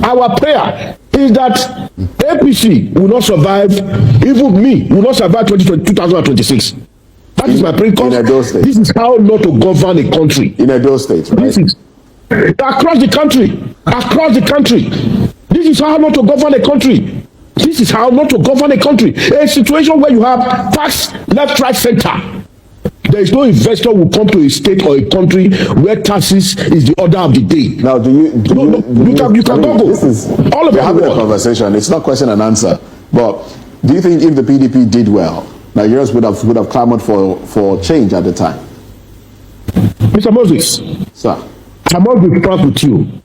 our prayer is that APC will not survive, even me, will not survive 2026. That is my prayer. This is how not to govern a country. In Edo State, right? This is across the country. This is how not to govern a country. This is how not to govern a country. A situation where you have tax left, right, center. There is no investor who will come to a state or a country where taxes is the order of the day. Now, you can go. This is all of having a conversation. It's not question and answer. But do you think if the PDP did well, Nigerians would have clamored for change at the time? Mr. Moses, sir, I must be frank with you.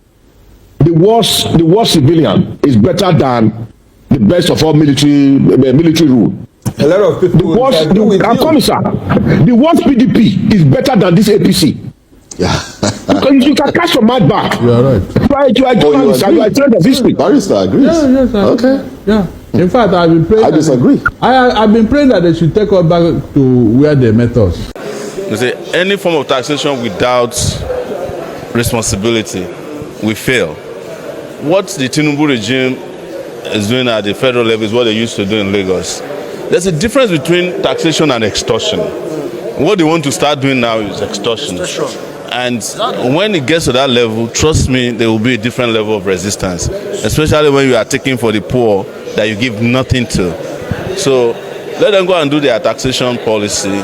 The worst civilian is better than the best of all military rule. A lot of people. The worst PDP is better than this APC. Yeah. Because you can catch your mouth back. You are right. You are a trend of history. Barrister agrees. Yes, okay. Yeah. In fact, I've been praying. I disagree. I've been praying that they should take us back to where they met us. You say any form of taxation without responsibility will fail. What the Tinubu regime is doing at the federal level is what they used to do in Lagos. There's a difference between taxation and extortion. What they want to start doing now is extortion. And when it gets to that level, trust me, there will be a different level of resistance, especially when you are taking for the poor that you give nothing to. So let them go and do their taxation policy.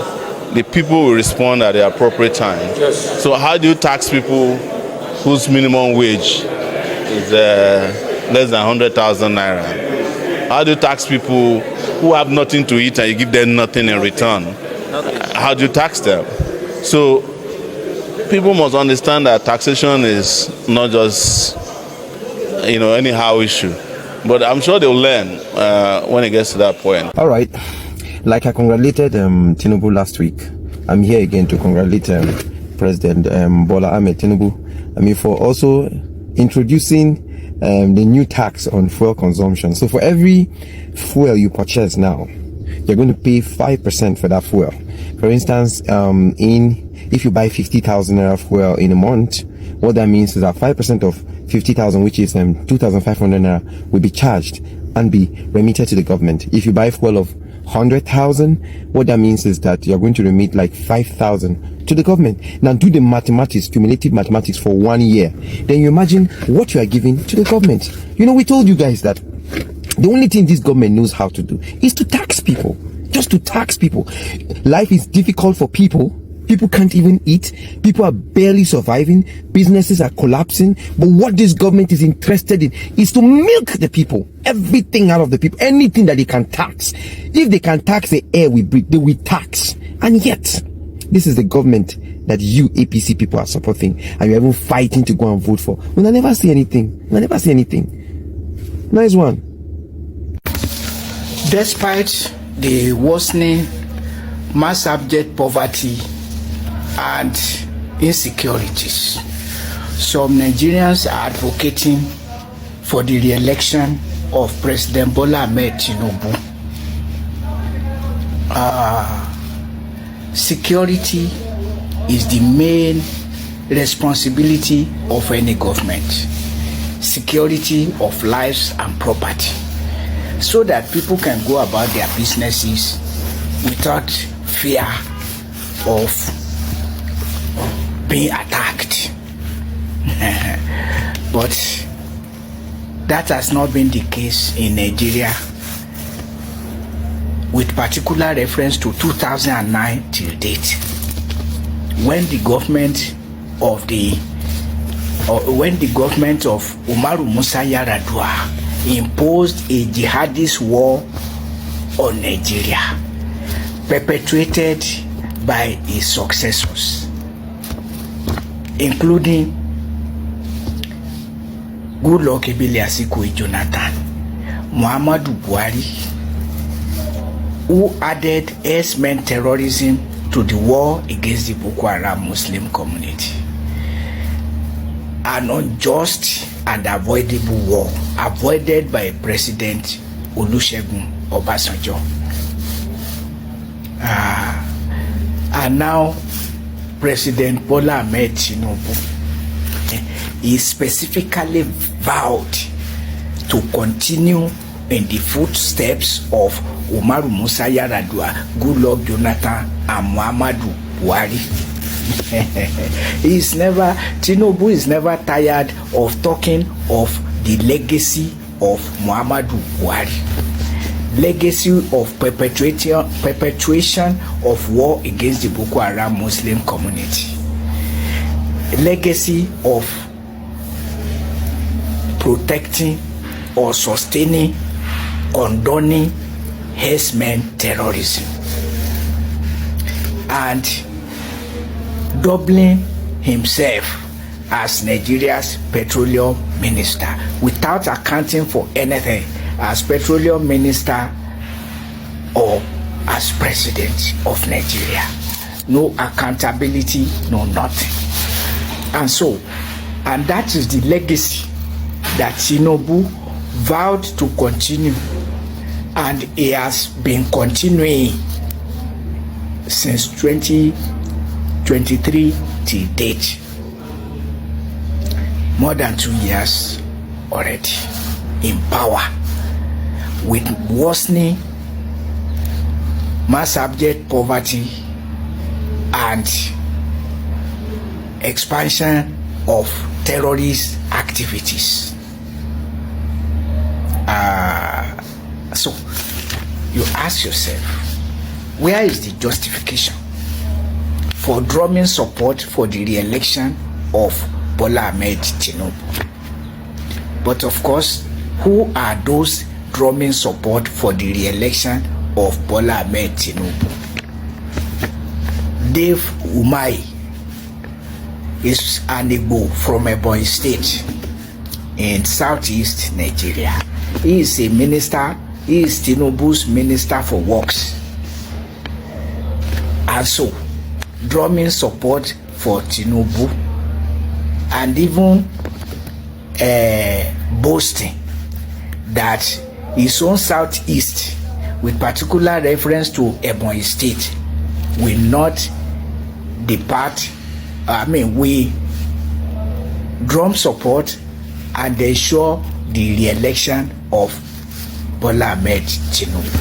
The people will respond at the appropriate time. Yes. So how do you tax people whose minimum wage is less than 100,000 naira? How do you tax people who have nothing to eat and you give them nothing in return? How do you tax them? So people must understand that taxation is not just anyhow issue, but I'm sure they'll learn when it gets to that point. All right, like I congratulated Tinubu last week, I'm here again to congratulate President Bola Ahmed Tinubu. For also introducing the new tax on fuel consumption. So for every fuel you purchase now, you're going to pay 5% for that fuel. For instance, if you buy 50,000 naira fuel in a month, what that means is that 5% of 50,000, which is 2,500 naira, will be charged and be remitted to the government. If you buy fuel of 100,000, what that means is that you're going to remit like 5,000 to the government. Now do the mathematics, cumulative mathematics for 1 year. Then you imagine what you are giving to the government. We told you guys that the only thing this government knows how to do is to tax people. Just to tax people. Life is difficult for people. People can't even eat. People are barely surviving. Businesses are collapsing. But what this government is interested in is to milk the people. Everything out of the people. Anything that they can tax. If they can tax the air we breathe, they will tax. And yet, this is the government that you APC people are supporting. And you're even fighting to go and vote for. When I never see anything. Nice one. Despite the worsening mass abject poverty and insecurities, some Nigerians are advocating for the re-election of President Bola Ahmed Tinubu. Security is the main responsibility of any government. Security of lives and property, so that people can go about their businesses without fear of being attacked. But that has not been the case in Nigeria, with particular reference to 2009 till date, when the government of Umaru Musa Yar'Adua imposed a jihadist war on Nigeria, perpetrated by his successors, including Goodluck Ebele Asikwe Jonathan, Muhammadu Buhari, who added herdsmen terrorism to the war against the Boko Haram Muslim community. An unjust and avoidable war, avoided by President Olusegun Obasanjo. And now President Bola Ahmed Tinubu is specifically vowed to continue in the footsteps of Umaru Musa Yar'Adua, Goodluck Jonathan, and Muhammadu Buhari. Tinubu is never tired of talking of the legacy of Muhammadu Buhari. Legacy of perpetuation of war against the Boko Haram Muslim community. Legacy of protecting or sustaining, condoning herdsmen terrorism, and doubling himself as Nigeria's petroleum minister without accounting for anything as petroleum minister or as president of Nigeria. No accountability, no nothing. And that is the legacy that Tinubu vowed to continue, and he has been continuing since 2023 till date. More than 2 years already in power, with worsening mass abject poverty and expansion of terrorist activities. So you ask yourself, where is the justification for drumming support for the re-election of Bola Ahmed Tinubu? But of course, who are those drumming support for the re-election of Bola Ahmed Tinubu? Dave Umahi is an Igbo from Ebonyi State in southeast Nigeria. He is a minister. He is Tinubu's minister for works. And so, drumming support for Tinubu, and even boasting that his own southeast, with particular reference to Ebonyi State, will not depart. We drum support and ensure the re-election of Bola Ahmed Tinubu.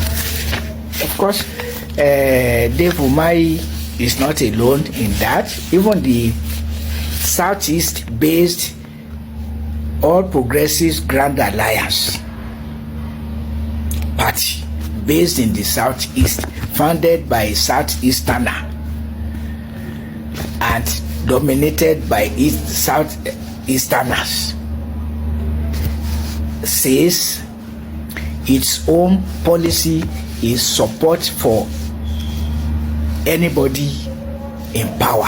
Of course, Dave Umahi is not alone in that. Even the Southeast-based All Progressives Grand Alliance party, based in the Southeast, founded by a Southeasterner and dominated by Southeasterners, says its own policy is support for anybody in power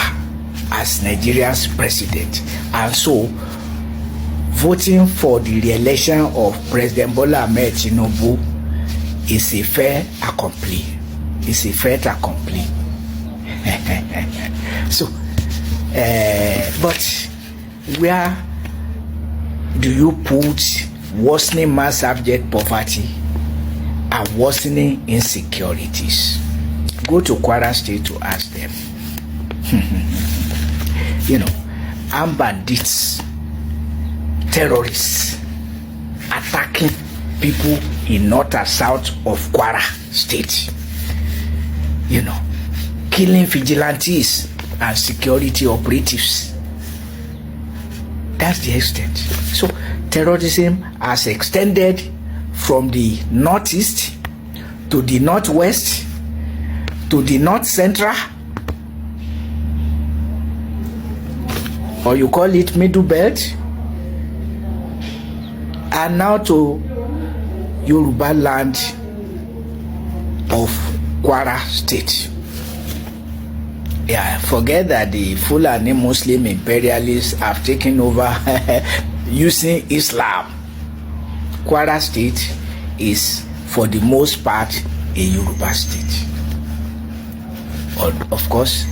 as Nigeria's president, and so voting for the re-election of President Bola Ahmed Tinubu is a fait accompli. It's a fait accompli. So, but where do you put worsening mass abject poverty and worsening insecurities? Go to Kwara State to ask them. Armed bandits, terrorists attacking people in north and south of Kwara State. Killing vigilantes and security operatives. That's the extent. So terrorism has extended from the northeast to the northwest to the north central, or you call it middle belt, and now to Yoruba land of Kwara State. Forget that the Fulani Muslim imperialists have taken over using Islam. Kwara State is, for the most part, a Yoruba state. Of course,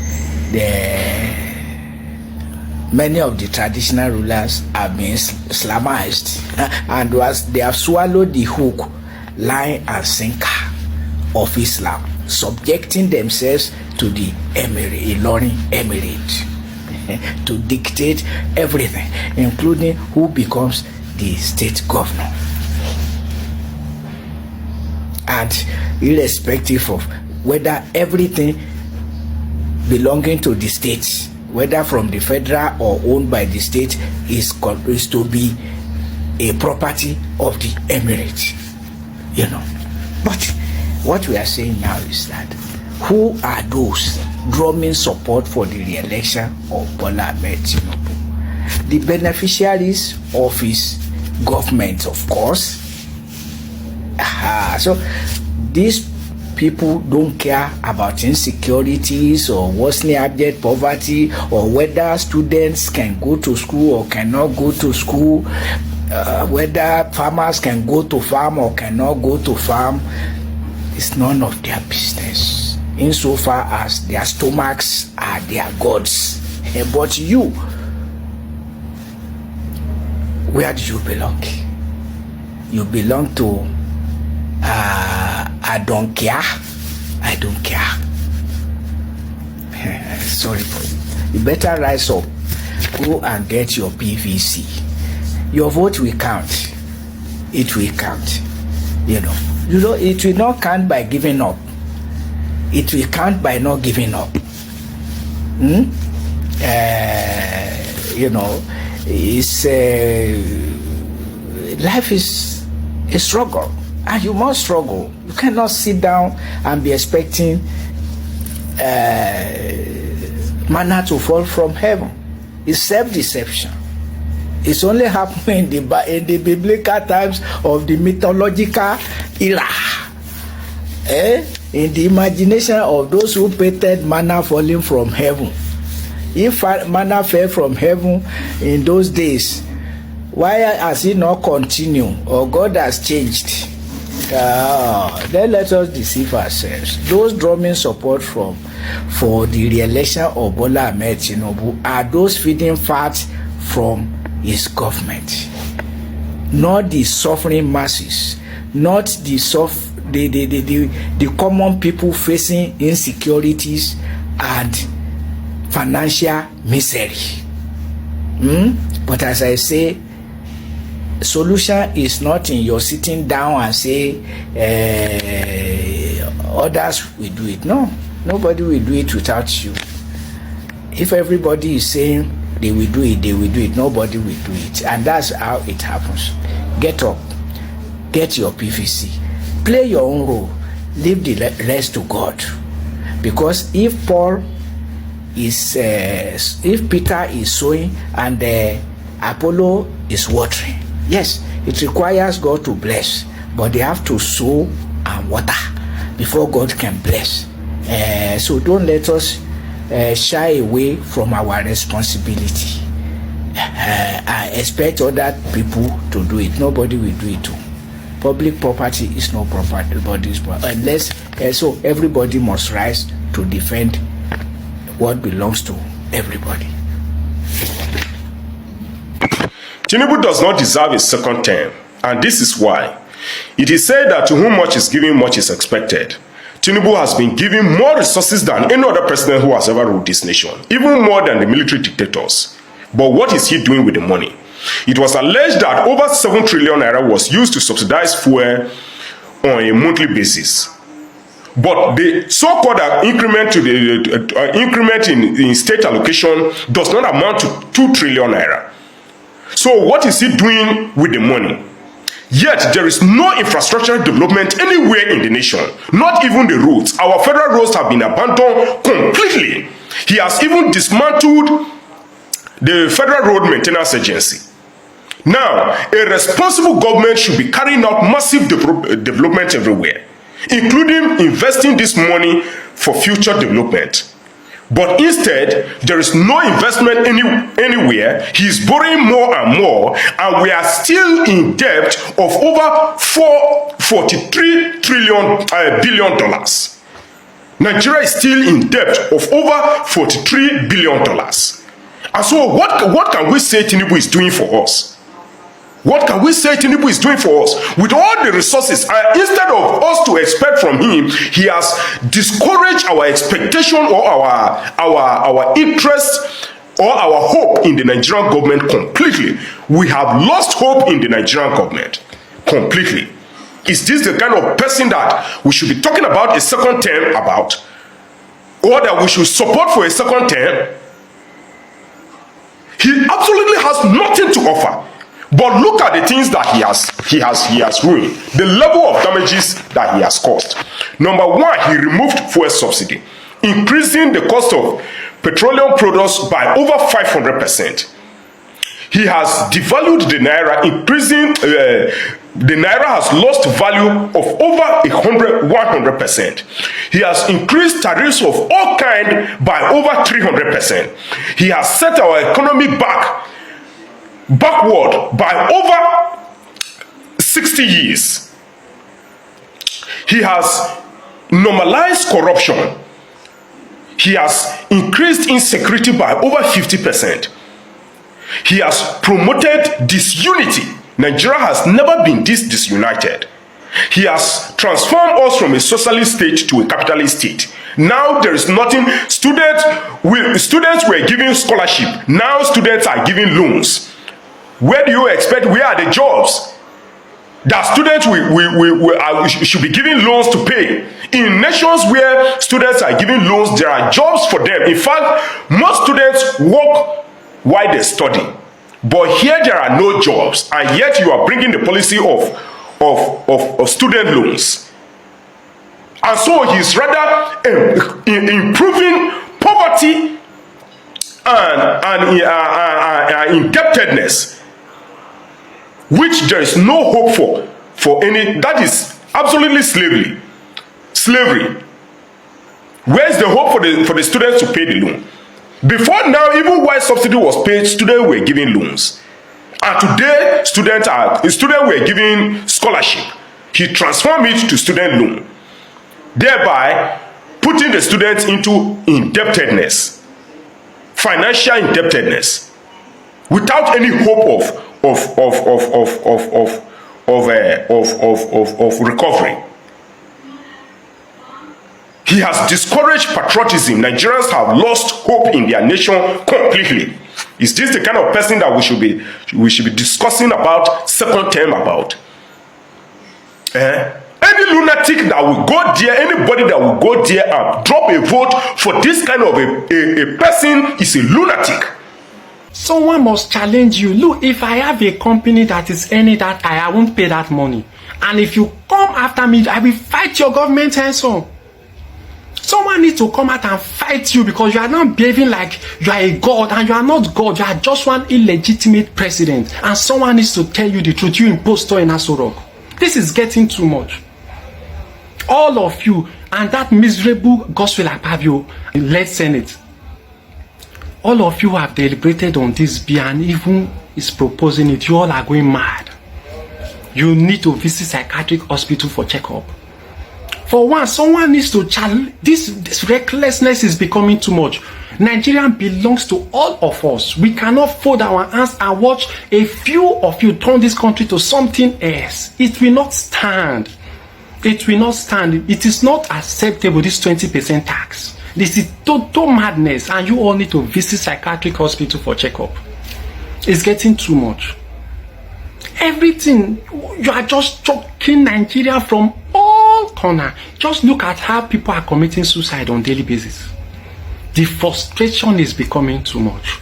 many of the traditional rulers have been Islamized, and they have swallowed the hook, line, and sinker of Islam, subjecting themselves to the Ilorin Emirate to dictate everything, including who becomes the state governor. and irrespective of whether everything belonging to the state, whether from the federal or owned by the state, is to be a property of the emirate, you know. But what we are saying now is that who are those drumming support for the re-election of Bola Ahmed Tinubu? The beneficiaries of his government, of course. So these people don't care about insecurities or worsening abject poverty or whether students can go to school or cannot go to school, whether farmers can go to farm or cannot go to farm. It's none of their business, insofar as their stomachs are their gods. But you, where do you belong? You belong to I don't care. I don't care. Sorry for you. You better rise up. Go and get your PVC. Your vote will count. It will count. You know, it will not count by giving up. It will count by not giving up. You know, it's life is a struggle, and you must struggle. You cannot sit down and be expecting manna to fall from heaven. It's self-deception. It's only happening in the biblical times of the mythological era. In the imagination of those who painted manna falling from heaven. If manna fell from heaven in those days, why has it not continued? Or God has changed? Then let us deceive ourselves. Those drumming support for the re-election of Bola Ahmed Tinubu are those feeding fat from his government, not the suffering masses, not the common people facing insecurities and financial misery. But as I say, solution is not in your sitting down and say others will do it. No, nobody will do it without you. If everybody is saying they will do it, nobody will do it. And that's how it happens. Get up, get your PVC, play your own role, leave the rest to God. Because if Peter is sowing and Apollo is watering, yes, it requires God to bless, but they have to sow and water before God can bless. So don't let us shy away from our responsibility. I expect other people to do it. Nobody will do it too. Public property is no property, unless so everybody must rise to defend what belongs to everybody. Tinubu does not deserve a second term, and this is why. It is said that to whom much is given, much is expected. Tinubu has been given more resources than any other president who has ever ruled this nation, even more than the military dictators. But what is he doing with the money? It was alleged that over 7 trillion naira was used to subsidize fuel on a monthly basis. But the so-called increment to the increment in state allocation does not amount to 2 trillion naira. So what is he doing with the money? Yet there is no infrastructure development anywhere in the nation, not even the roads. Our federal roads have been abandoned completely. He has even dismantled the Federal Road Maintenance Agency. Now, a responsible government should be carrying out massive development everywhere, including investing this money for future development. But instead, there is no investment anywhere. He is borrowing more and more, and we are still in debt of over $43 billion. Nigeria is still in debt of over $43 billion. And so what can we say Tinubu is doing for us? What can we say Tinubu is doing for us? With all the resources, instead of us to expect from him, he has discouraged our expectation or our interest or our hope in the Nigerian government completely. We have lost hope in the Nigerian government completely. Is this the kind of person that we should be talking about a second term about? Or that we should support for a second term? He absolutely has nothing to offer. But look at the things that he has ruined. The level of damages that he has caused. Number one, he removed fuel subsidy, increasing the cost of petroleum products by over 500%. He has devalued the naira, increasing the naira has lost value of over 100%. He has increased tariffs of all kinds by over 300%. He has set our economy backward by over 60 years. He has normalized corruption. He has increased insecurity by over 50%. He has promoted disunity. Nigeria has never been this disunited. He has transformed us from a socialist state to a capitalist state. Now there is nothing. Students were given scholarship. Now students are giving loans. Where do you expect? Where are the jobs that students should be giving loans to pay? In nations where students are giving loans, there are jobs for them. In fact, most students work while they study. But here there are no jobs, and yet you are bringing the policy of student loans. And so he's rather improving poverty and indebtedness, which there is no hope for any. That is absolutely slavery. Where's the hope for the students to pay the loan? Before now, even while subsidy was paid, students were giving loans. And today, students were giving scholarship. He transformed it to student loan, thereby putting the students into indebtedness, financial indebtedness, without any hope of recovery. He has discouraged patriotism. Nigerians have lost hope in their nation completely. Is this the kind of person that we should be discussing about second term about? Any lunatic that will go there, anybody that will go there and drop a vote for this kind of a person is a lunatic. Someone must challenge you. Look, if I have a company that is earning that, I won't pay that money. And if you come after me, I will fight your government hands on. Someone needs to come out and fight you because you are not behaving like you are a god, and you are not God. You are just one illegitimate president. And someone needs to tell you the truth. You impostor in Aso Rock. This is getting too much. All of you and that miserable gospel Akpabio led Senate. All of you have deliberated on this bill, and even is proposing it. You all are going mad. You need to visit psychiatric hospital for checkup. For one, someone needs to challenge this recklessness is becoming too much. Nigeria belongs to all of us. We cannot fold our hands and watch a few of you turn this country to something else. It will not stand. It will not stand. It is not acceptable, this 20% tax. This is total madness, and you all need to visit psychiatric hospital for checkup. It's getting too much. Everything, you are just choking Nigeria from all corners. Just look at how people are committing suicide on a daily basis. The frustration is becoming too much.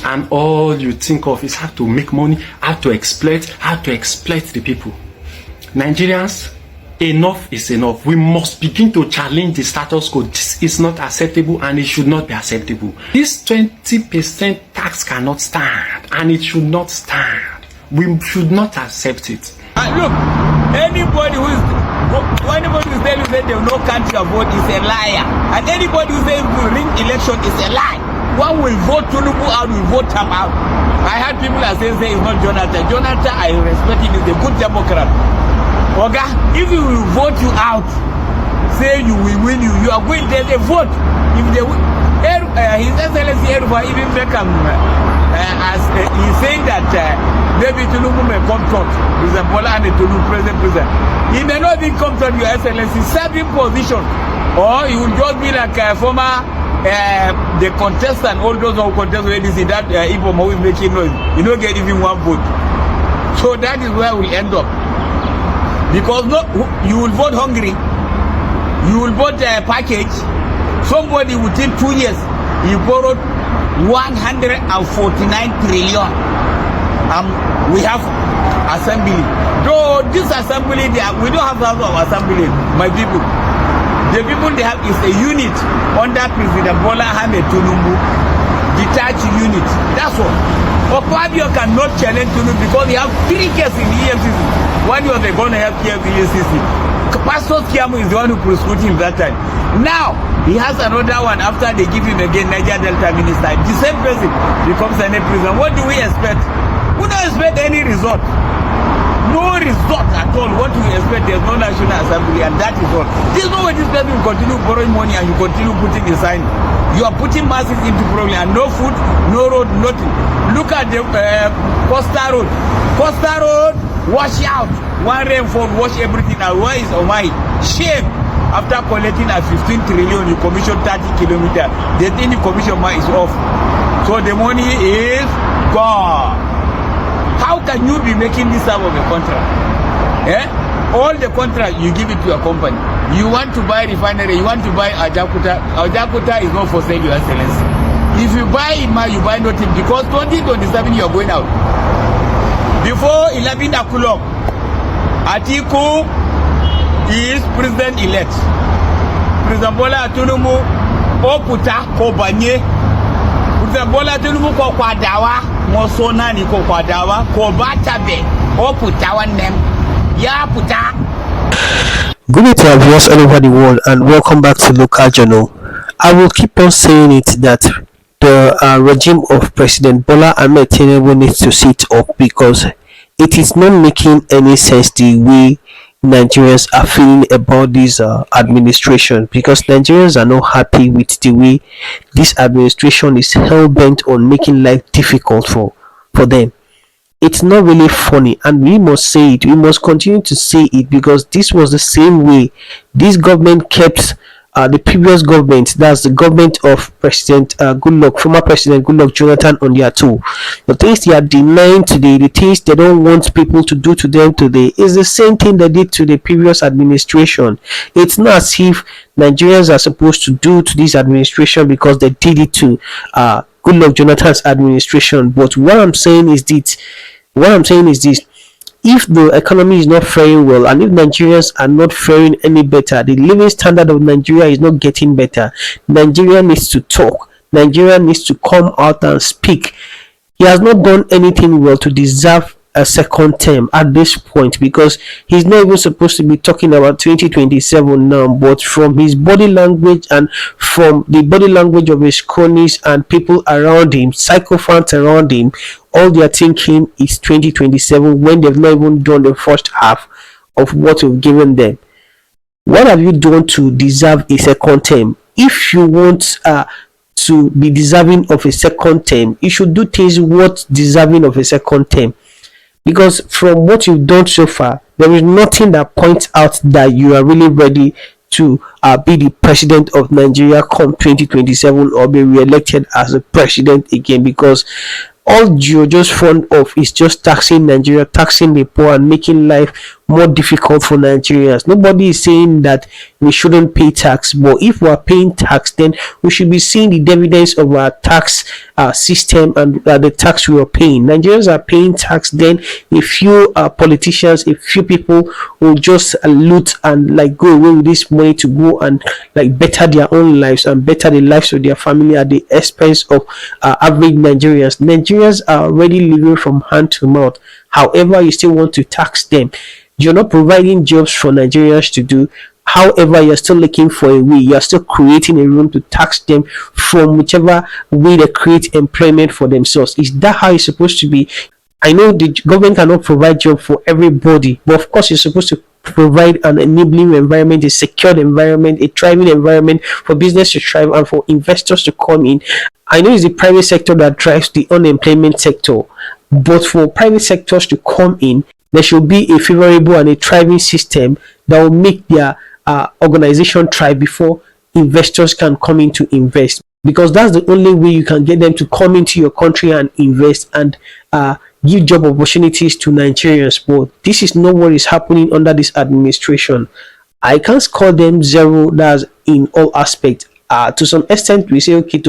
And all you think of is how to make money, how to exploit the people. Nigerians, enough is enough. We must begin to challenge the status quo. This is not acceptable, and it should not be acceptable. This 20% tax cannot stand, and it should not stand. We should not accept it. Look, anybody who is telling you that there is no country of vote is a liar. And anybody who says we ring election is a lie. One will vote Tinubu out, will vote him out. I had people that say it's not Jonathan. Jonathan, I respect him, is a good Democrat. Okay? If you will vote you out, say you will win, you are going, there's a vote. If they win, His Excellency even Beckham, as he's saying that maybe Tinubu may come to President Bola and Tinubu president. He may not even come to Your Excellency, serving position, or he will just be like a former the contestant, all those who contest ladies in that Igbo who is making noise. You don't get even one vote. So that is where we end up. Because no, you will vote hungry, you will vote package. Somebody within 2 years, he borrowed 149 trillion. We have assembly. Though this assembly, we don't have house of assembly, my people. The people they have is a unit under President Bola Ahmed Tinubu, detached unit. That's all. Okpabio cannot challenge Tinubu because they have 3 cases in the EFCC. One was the gun health care in the EFCC. Pastor Kiamu is the one who prosecuted him that time. Now he has another one after they give him again Niger Delta minister. The same person becomes an prison. What do we expect? We don't expect any result. No result at all. What we expect, there's no National Assembly, and that is all. There's no way this person will continue borrowing money and you continue putting the sign. You are putting masses into problem and no food, no road, nothing. Look at the Costa Road. Costa Road, wash out. One rainfall, wash everything out. Where is Omai? Shame. After collecting at 15 trillion, you commission 30 kilometers. The thing the commission is off. So the money is gone. How can you be making this type of a contract? All the contract you give it to a company. You want to buy refinery, you want to buy Ajakuta. Ajakuta is not for sale, Your Excellency. If you buy Ima, you buy nothing because 2027 you are going out. Before 11 o'clock, Atiku is president-elect. President Bola Tinubu Okuta Kobanye. President Bola Tinubu ko kwadawa mosona ni ko kwadawa ko batabe Okuta wanem ya puta. Good day to our viewers all over the world and welcome back to Local Journal. I will keep on saying it that the regime of President Bola Ahmed Tinubu needs to sit up because it is not making any sense the way Nigerians are feeling about this administration, because Nigerians are not happy with the way this administration is hell-bent on making life difficult for them. It's not really funny, and we must say it, we must continue to say it, because this was the same way this government kept the previous government, that's the government of President former President Goodluck Jonathan, on their toe. The things they are denying today, the things they don't want people to do to them today, is the same thing they did to the previous administration. It's not as if Nigerians are supposed to do to this administration because they did it to Goodluck Jonathan's administration. But what I'm saying is this. If the economy is not faring well and if Nigerians are not faring any better, the living standard of Nigeria is not getting better, Nigeria needs to talk. Nigeria needs to come out and speak. He has not done anything well to deserve a second term at this point, because he's not even supposed to be talking about 2027 now, but from his body language and from the body language of his cronies and people around him, sycophants around him, all they are thinking is 2027 when they've not even done the first half of what we've given them. What have you done to deserve a second term? If you want to be deserving of a second term, you should do things worth deserving of a second term. Because from what you've done so far, there is nothing that points out that you are really ready to be the president of Nigeria come 2027 or be re-elected as a president again, because all you're just fond of is just taxing Nigeria, taxing the poor, and making life more difficult for Nigerians. Nobody is saying that we shouldn't pay tax, but if we are paying tax, then we should be seeing the dividends of our tax system and the tax we are paying. Nigerians are paying tax, then a few politicians, a few people will just loot and go away with this money to go and better their own lives and better the lives of their family at the expense of average Nigerians. Nigerians are already living from hand to mouth. However, you still want to tax them. You're not providing jobs for Nigerians to do. However, you're still looking for a way. You're still creating a room to tax them from whichever way they create employment for themselves. Is that how it's supposed to be? I know the government cannot provide jobs for everybody, but of course, you're supposed to provide an enabling environment, a secured environment, a thriving environment for business to thrive and for investors to come in. I know it's the private sector that drives the unemployment sector, but for private sectors to come in, there should be a favorable and a thriving system that will make their organization thrive before investors can come in to invest, because that's the only way you can get them to come into your country and invest and give job opportunities to Nigerians, but this is not what is happening under this administration. I can't call them zero, that's in all aspects. To some extent, we say, okay,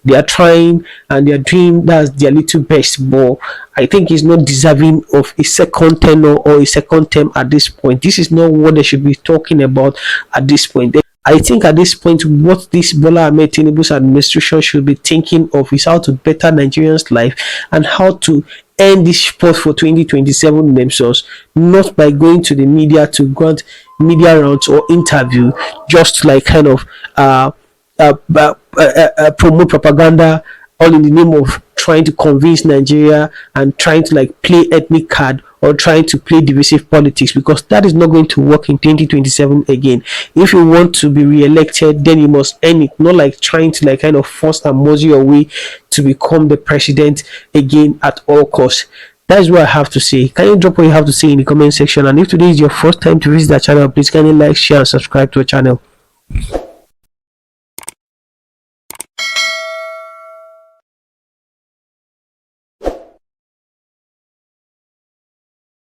they are trying and they are doing that's their little best, but I think it's not deserving of a second tenure or a second term at this point. This is not what they should be talking about at this point. I think at this point, what this Bola Ahmed Tinubu's administration should be thinking of is how to better Nigerians' life and how to end this spot for 2027 themselves, not by going to the media to grant media rounds or interview, just like kind of promote propaganda, all in the name of trying to convince Nigeria and trying to like play ethnic card or trying to play divisive politics, because that is not going to work in 2027 again. If you want to be re-elected, then you must end it, not like trying to like kind of force and mosey your way to become the president again at all costs. That is what I have to say. Can you drop what you have to say in the comment section? And if today is your first time to visit the channel, please kindly like, share and subscribe to our channel.